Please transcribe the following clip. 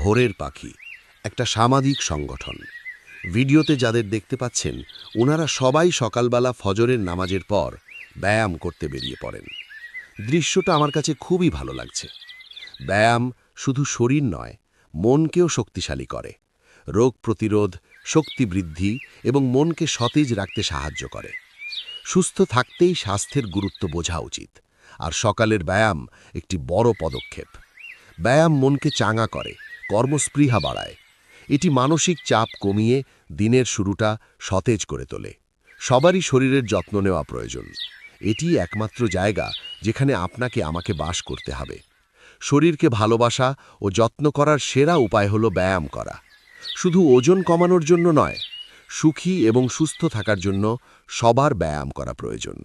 ভোরের পাখি একটা সামাজিক সংগঠন। ভিডিওতে যাদের দেখতে পাচ্ছেন ওনারা সবাই সকালবেলা ফজরের নামাজের পর ব্যায়াম করতে বেরিয়ে পড়েন। দৃশ্যটা আমার কাছে খুবই ভালো লাগছে। ব্যায়াম শুধু শরীর নয়, মনকেও শক্তিশালী করে। রোগ প্রতিরোধ, শক্তি বৃদ্ধি এবং মনকে সতেজ রাখতে সাহায্য করে। সুস্থ থাকতেই স্বাস্থ্যের গুরুত্ব বোঝা উচিত, আর সকালের ব্যায়াম একটি বড় পদক্ষেপ। ব্যায়াম মনকে চাঙা করে, কর্মস্পৃহা বাড়ায়। এটি মানসিক চাপ কমিয়ে দিনের শুরুটা সতেজ করে তোলে। সবারই শরীরের যত্ন নেওয়া প্রয়োজন। এটি একমাত্র জায়গা যেখানে আপনাকে আমাকে বাস করতে হবে। শরীরকে ভালোবাসা ও যত্ন করার সেরা উপায় হলো ব্যায়াম করা। শুধু ওজন কমানোর জন্য নয়, সুখী এবং সুস্থ থাকার জন্য সবার ব্যায়াম করা প্রয়োজন।